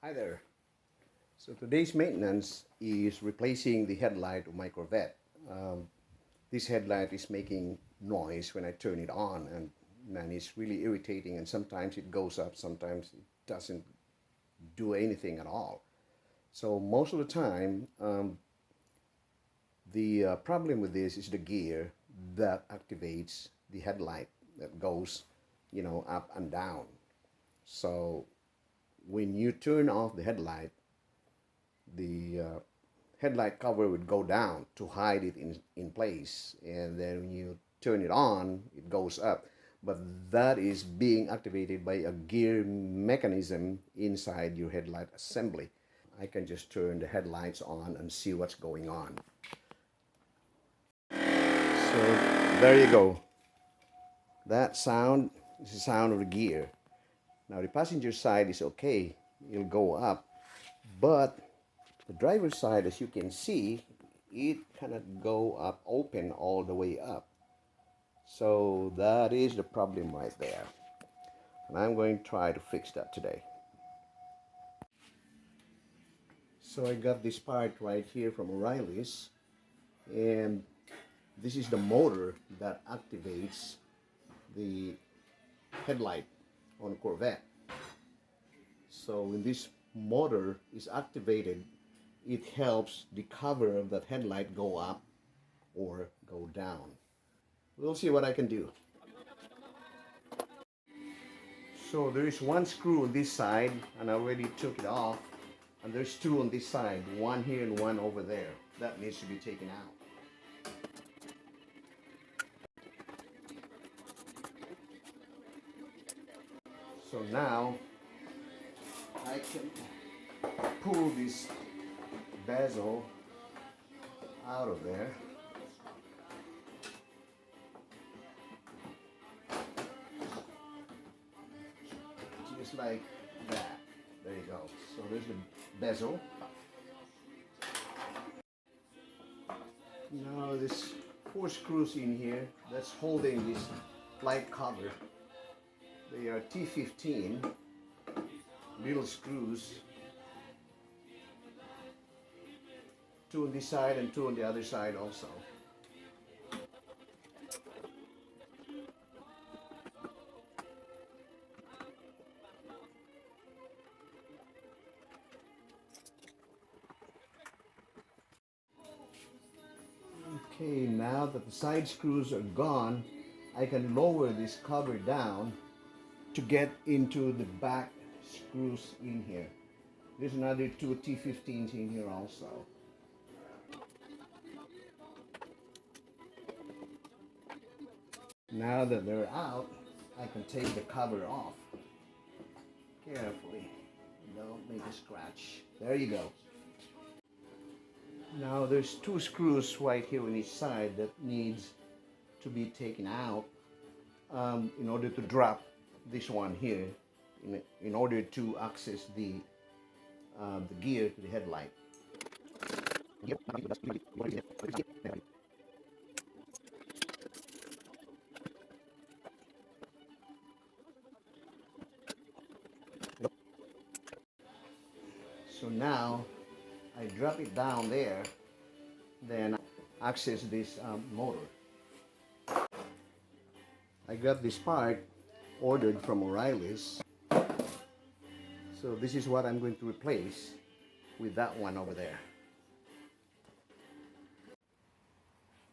Hi there. So today's maintenance is replacing the headlight of my Corvette. This headlight is making noise when I turn it on, and man, it's really irritating, and sometimes it goes up, sometimes it doesn't do anything at all. So most of the time, the problem with this is the gear that activates the headlight that goes, up and down. So when you turn off the headlight cover would go down to hide it in place, and then when you turn it on, it goes up. But that is being activated by a gear mechanism inside your headlight assembly. I can just turn the headlights on and see what's going on. So there you go. That sound is the sound of the gear. Now the passenger side is okay, it'll go up, but the driver's side, as you can see, it cannot go up open all the way up. So that is the problem right there. And I'm going to try to fix that today. So I got this part right here from O'Reilly's, and this is the motor that activates the headlight on Corvette. So when this motor is activated, it helps the cover of that headlight go up or go down. We'll see what I can do. So there is one screw on this side, and I already took it off, and there's two on this side, one here and one over there. That needs to be taken out. So now I can pull this bezel out of there. Just like that. There you go. So there's the bezel. Now there's 4 screws in here that's holding this light cover. They are T15 little screws. 2 on this side and 2 on the other side also. Okay, now that the side screws are gone, I can lower this cover down to get into the back screws in here. There's another 2 T15s in here also. Now that they're out, I can take the cover off. Carefully, don't make a scratch. There you go. Now there's 2 screws right here on each side that needs to be taken out in order to drop this one here in order to access the gear to the headlight. So now I drop it down there, then access this motor. I got this part ordered from O'Reilly's. So this is what I'm going to replace with that one over there.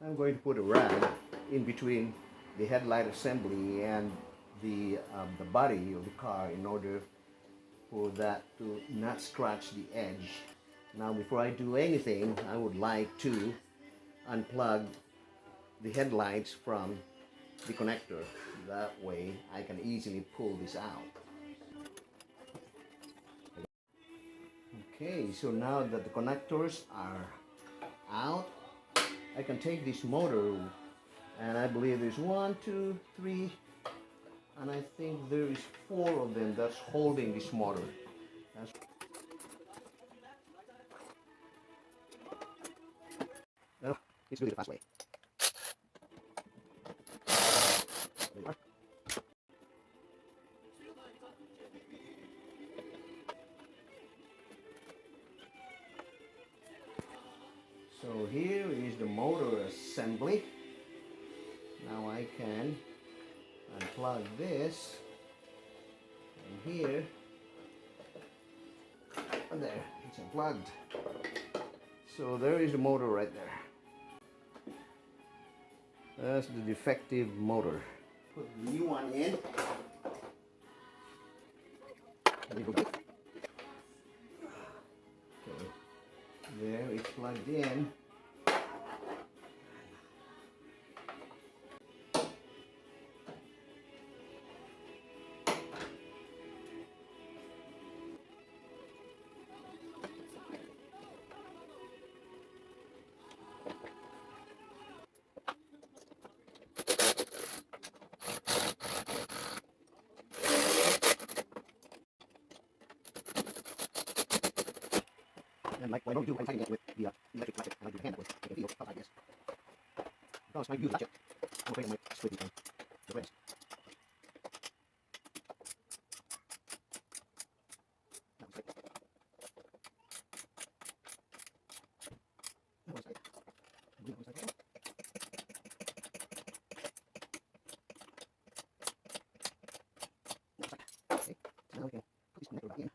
I'm going to put a rag in between the headlight assembly and the body of the car in order for that to not scratch the edge. Now before I do anything, I would like to unplug the headlights from the connector. That way I can easily pull this out. Okay, so now that the connectors are out, I can take this motor, and I believe there's 1, 2, 3, and I think there is 4 of them that's holding this motor. No, it's really the fast way. There you are. So here is the motor assembly. Now I can unplug this, and here, and there, it's unplugged. So there is the motor right there. That's the defective motor. Put the new one in. Okay. There, it's plugged in. And like what I don't do, I'm fighting it with the electric plastic. I like to handle it. I can feel how tight it is. If I was trying to use it, I'm afraid I might split the rest. That was tight. That was tight. Okay, so now we can put this connector back in.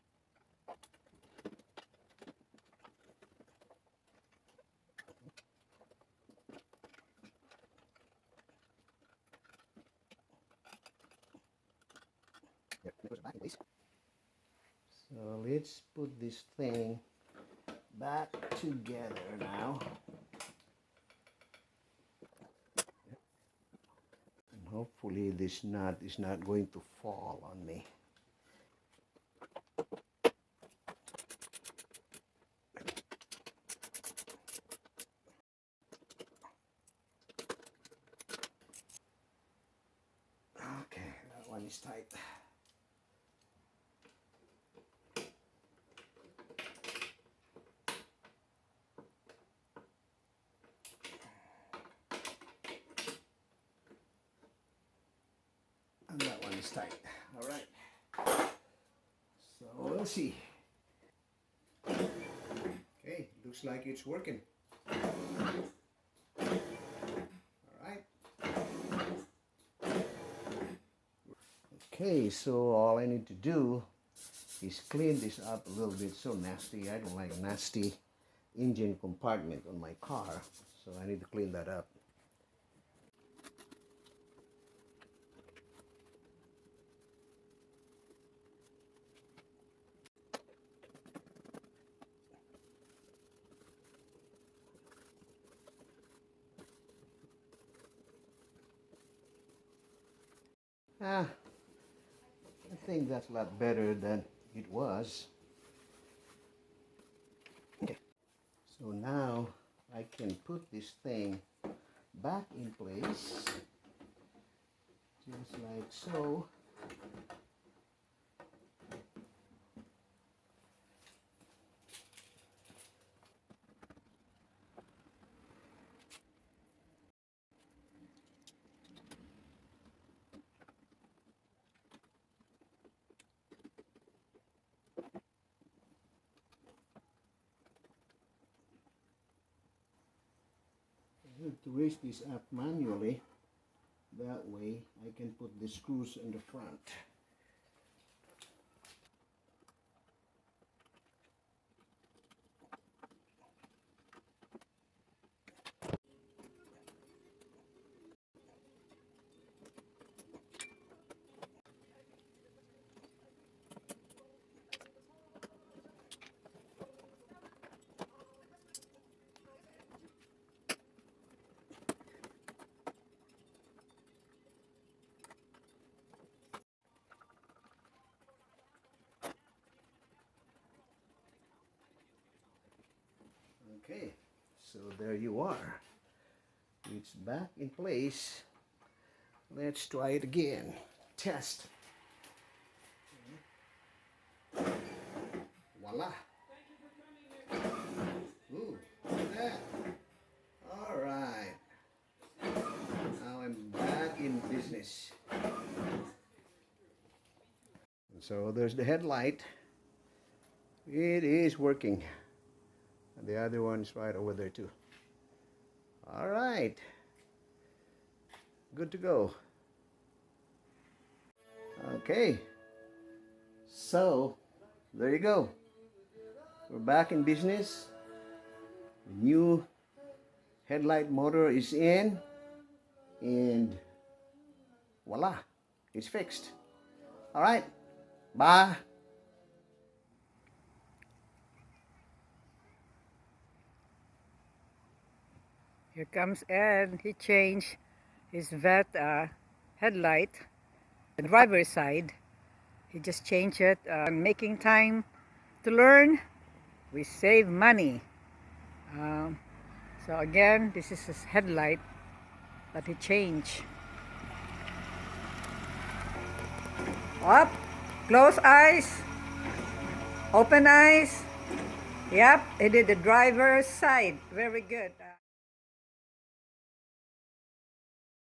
There, connectors are back in place. So let's put this thing back together now. And hopefully this nut is not going to fall on me. Okay, that one is tight. And that one is tight. All right. So we'll see. Okay, looks like it's working. All right. Okay, so all I need to do is clean this up a little bit. So nasty. I don't like a nasty engine compartment on my car. So I need to clean that up. I think that's a lot better than it was. Okay, so now I can put this thing back in place, just like so. I have to raise this up manually. That way I can put the screws in the front. Okay, so there you are. It's back in place. Let's try it again. Test. Voila. Ooh, look at that. All right. Now I'm back in business. So there's the headlight. It is working. And the other one is right over there too. All right. Good to go. Okay. So, there you go. We're back in business. The new headlight motor is in, and voila, it's fixed. All right. Bye. Here comes Ed. He changed his Corvette headlight, the driver's side. He just changed it. Making time to learn, we save money. Um, so again, this is his headlight that he changed. Up, close eyes, open eyes. Yep, he did the driver's side. Very good.